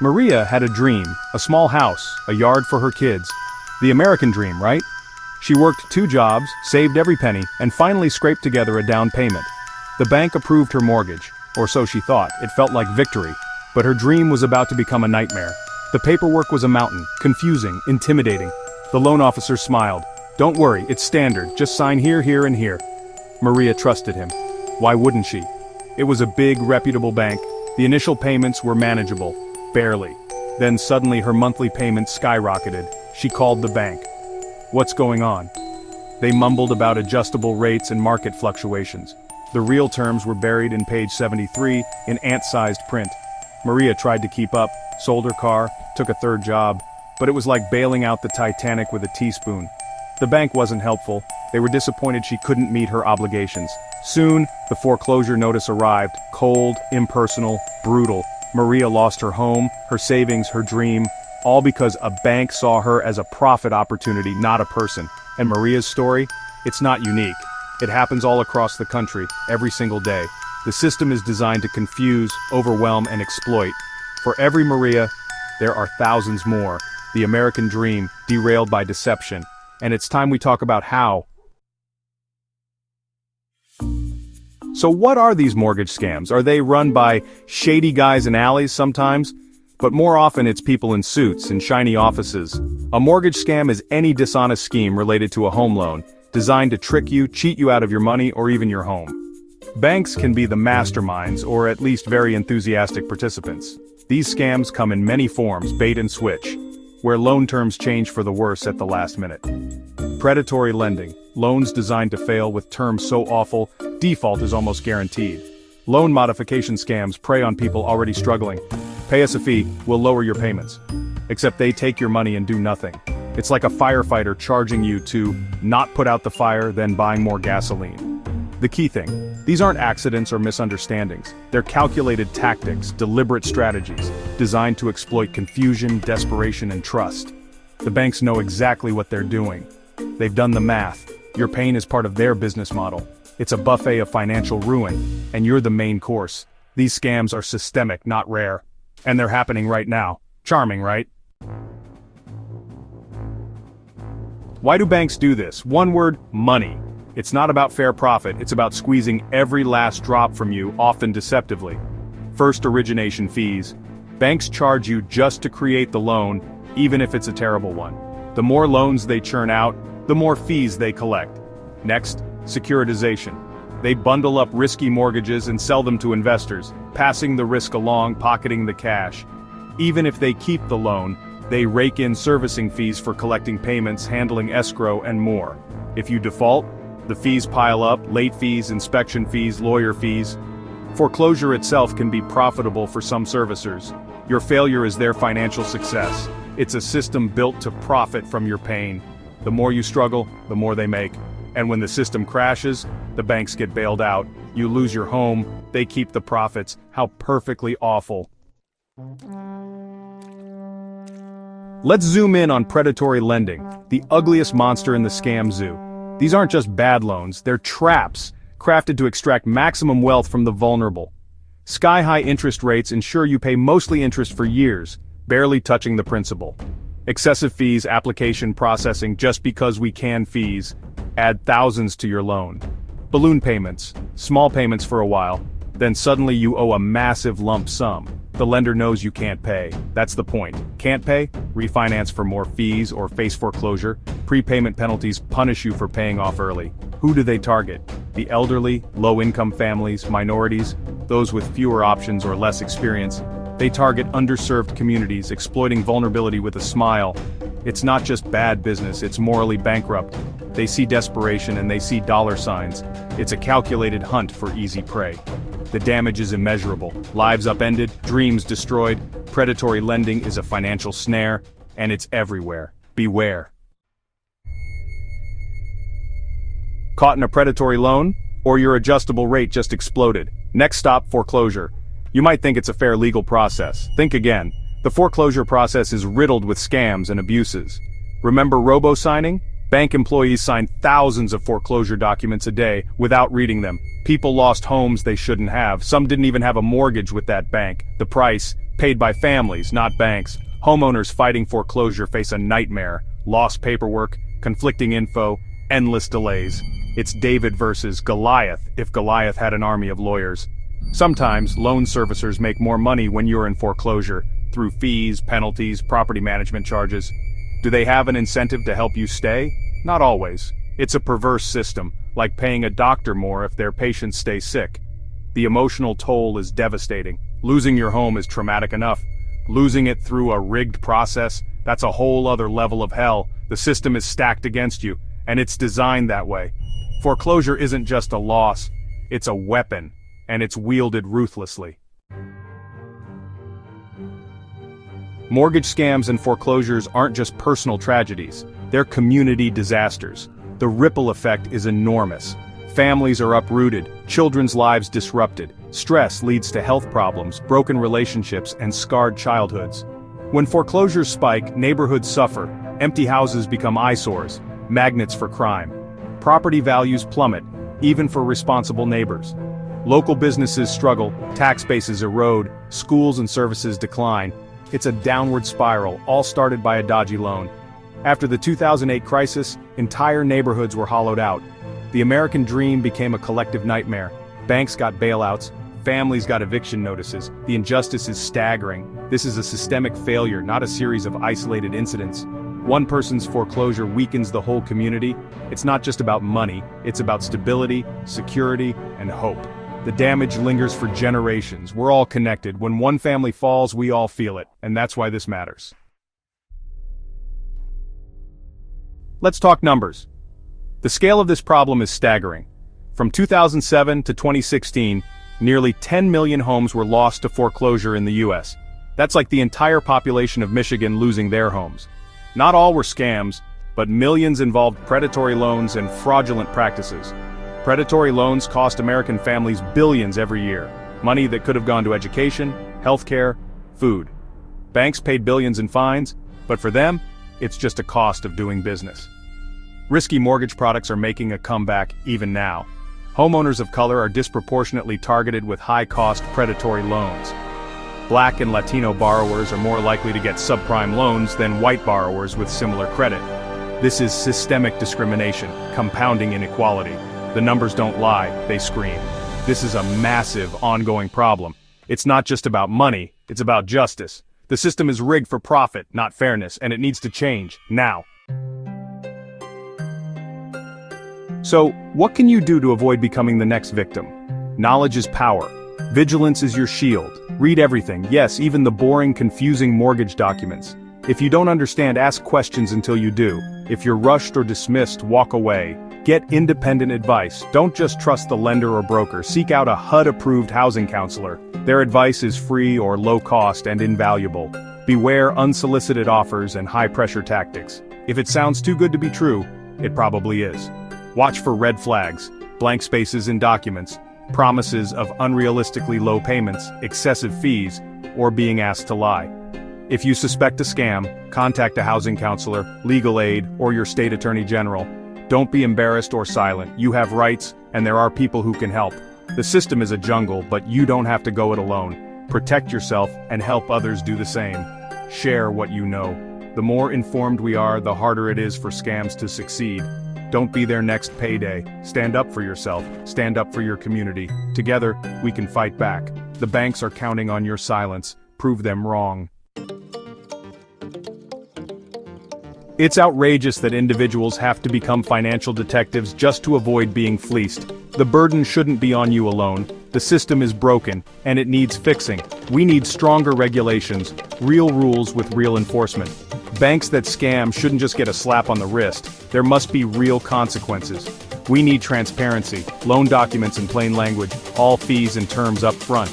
Maria had a dream, a small house, a yard for her kids. The American dream, right? She worked 2 jobs, saved every penny, and finally scraped together a down payment. The bank approved her mortgage, or so she thought. It felt like victory. But her dream was about to become a nightmare. The paperwork was a mountain, confusing, intimidating. The loan officer smiled. "Don't worry, it's standard, just sign here, here, and here." Maria trusted him. Why wouldn't she? It was a big, reputable bank. The initial payments were manageable. Barely. Then suddenly her monthly payments skyrocketed. She called the bank. "What's going on?" They mumbled about adjustable rates and market fluctuations. The real terms were buried in page 73 in ant-sized print. Maria tried to keep up, sold her car, took a 3rd job, but it was like bailing out the Titanic with a teaspoon. The bank wasn't helpful. They were disappointed she couldn't meet her obligations. Soon, the foreclosure notice arrived, cold, impersonal, brutal. Maria lost her home, her savings, her dream, all because a bank saw her as a profit opportunity, not a person. And Maria's story? It's not unique. It happens all across the country, every single day. The system is designed to confuse, overwhelm, and exploit. For every Maria, there are thousands more. The American dream, derailed by deception. And it's time we talk about how. So what are these mortgage scams? Are they run by shady guys in alleys sometimes? But more often it's people in suits, in shiny offices. A mortgage scam is any dishonest scheme related to a home loan, designed to trick you, cheat you out of your money, or even your home. Banks can be the masterminds, or at least very enthusiastic participants. These scams come in many forms, bait and switch, where loan terms change for the worse at the last minute. Predatory lending, loans designed to fail with terms so awful, default is almost guaranteed. Loan modification scams prey on people already struggling. Pay us a fee, we'll lower your payments. Except they take your money and do nothing. It's like a firefighter charging you to not put out the fire, then buying more gasoline. The key thing, these aren't accidents or misunderstandings. They're calculated tactics, deliberate strategies, designed to exploit confusion, desperation, and trust. The banks know exactly what they're doing. They've done the math. Your pain is part of their business model. It's a buffet of financial ruin, and you're the main course. These scams are systemic, not rare. And they're happening right now. Charming, right? Why do banks do this? One word, money. It's not about fair profit, it's about squeezing every last drop from you, often deceptively. First, origination fees. Banks charge you just to create the loan, even if it's a terrible one. The more loans they churn out, the more fees they collect. Next, securitization. They bundle up risky mortgages and sell them to investors, passing the risk along, pocketing the cash. Even if they keep the loan, they rake in servicing fees for collecting payments, handling escrow, and more. If you default, the fees pile up, late fees, inspection fees, lawyer fees. Foreclosure itself can be profitable for some servicers. Your failure is their financial success. It's a system built to profit from your pain. The more you struggle, the more they make. And when the system crashes, the banks get bailed out. You lose your home, they keep the profits. How perfectly awful. Let's zoom in on predatory lending, the ugliest monster in the scam zoo. These aren't just bad loans, they're traps, crafted to extract maximum wealth from the vulnerable. Sky-high interest rates ensure you pay mostly interest for years, barely touching the principal. Excessive fees, application processing just because we can fees, add thousands to your loan. Balloon payments, small payments for a while, then suddenly you owe a massive lump sum. The lender knows you can't pay. That's the point. Can't pay? Refinance for more fees or face foreclosure. Prepayment penalties punish you for paying off early. Who do they target? The elderly, low-income families, minorities, those with fewer options or less experience. They target underserved communities, exploiting vulnerability with a smile. It's not just bad business, it's morally bankrupt. They see desperation and they see dollar signs. It's a calculated hunt for easy prey. The damage is immeasurable. Lives upended, dreams destroyed. Predatory lending is a financial snare, and it's everywhere. Beware. Caught in a predatory loan? Or your adjustable rate just exploded? Next stop, foreclosure. You might think it's a fair legal process. Think again. The foreclosure process is riddled with scams and abuses. Remember robo-signing? Bank employees signed thousands of foreclosure documents a day without reading them. People lost homes they shouldn't have. Some didn't even have a mortgage with that bank. The price? paid by families, not banks. Homeowners fighting foreclosure face a nightmare: lost paperwork, conflicting info, endless delays. It's David versus Goliath if Goliath had an army of lawyers. Sometimes, loan servicers make more money when you're in foreclosure, through fees, penalties, property management charges. Do they have an incentive to help you stay? Not always. It's a perverse system, like paying a doctor more if their patients stay sick. The emotional toll is devastating. Losing your home is traumatic enough. Losing it through a rigged process, that's a whole other level of hell. The system is stacked against you, and it's designed that way. Foreclosure isn't just a loss, it's a weapon, and it's wielded ruthlessly. Mortgage scams and foreclosures aren't just personal tragedies, they're community disasters. The ripple effect is enormous. Families are uprooted, children's lives disrupted. Stress leads to health problems, broken relationships, and scarred childhoods. When foreclosures spike, neighborhoods suffer. Empty houses become eyesores, magnets for crime. Property values plummet, even for responsible neighbors. Local businesses struggle, tax bases erode, schools and services decline. It's a downward spiral, all started by a dodgy loan. After the 2008 crisis, entire neighborhoods were hollowed out. The American dream became a collective nightmare. Banks got bailouts, families got eviction notices. The injustice is staggering. This is a systemic failure, not a series of isolated incidents. One person's foreclosure weakens the whole community. It's not just about money, it's about stability, security, and hope. The damage lingers for generations. We're all connected. When one family falls, we all feel it, and that's why this matters. Let's talk numbers. The scale of this problem is staggering. From 2007 to 2016, nearly 10 million homes were lost to foreclosure in the US. That's like the entire population of Michigan losing their homes. Not all were scams, but millions involved predatory loans and fraudulent practices. Predatory loans cost American families billions every year, money that could have gone to education, healthcare, food. Banks paid billions in fines, but for them, it's just a cost of doing business. Risky mortgage products are making a comeback even now. Homeowners of color are disproportionately targeted with high-cost predatory loans. Black and Latino borrowers are more likely to get subprime loans than white borrowers with similar credit. This is systemic discrimination, compounding inequality. The numbers don't lie, they scream. This is a massive, ongoing problem. It's not just about money, it's about justice. The system is rigged for profit, not fairness, and it needs to change, now. So, what can you do to avoid becoming the next victim? Knowledge is power. Vigilance is your shield. Read everything, yes, even the boring, confusing mortgage documents. If you don't understand, ask questions until you do. If you're rushed or dismissed, walk away. Get independent advice. Don't just trust the lender or broker. Seek out a HUD-approved housing counselor. Their advice is free or low cost and invaluable. Beware unsolicited offers and high-pressure tactics. If it sounds too good to be true, it probably is. Watch for red flags, blank spaces in documents, promises of unrealistically low payments, excessive fees, or being asked to lie. If you suspect a scam, contact a housing counselor, legal aid, or your state attorney general. Don't be embarrassed or silent. You have rights, and there are people who can help. The system is a jungle, but you don't have to go it alone. Protect yourself and help others do the same. Share what you know. The more informed we are, the harder it is for scams to succeed. Don't be their next payday. Stand up for yourself. Stand up for your community. Together, we can fight back. The banks are counting on your silence. Prove them wrong. It's outrageous that individuals have to become financial detectives just to avoid being fleeced. The burden shouldn't be on you alone. The system is broken, and it needs fixing. We need stronger regulations, real rules with real enforcement. Banks that scam shouldn't just get a slap on the wrist. There must be real consequences. We need transparency, loan documents in plain language, all fees and terms up front.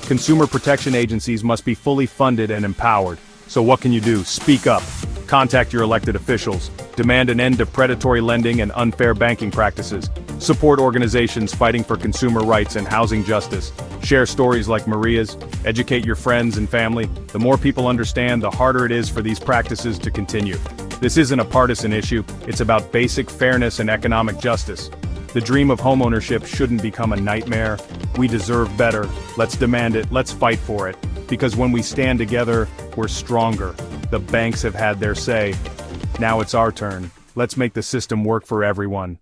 Consumer protection agencies must be fully funded and empowered. So what can you do? Speak up. Contact your elected officials. Demand an end to predatory lending and unfair banking practices. Support organizations fighting for consumer rights and housing justice. Share stories like Maria's. Educate your friends and family. The more people understand, the harder it is for these practices to continue. This isn't a partisan issue. It's about basic fairness and economic justice. The dream of homeownership shouldn't become a nightmare. We deserve better. Let's demand it, let's fight for it. Because when we stand together, we're stronger. The banks have had their say. Now it's our turn. Let's make the system work for everyone.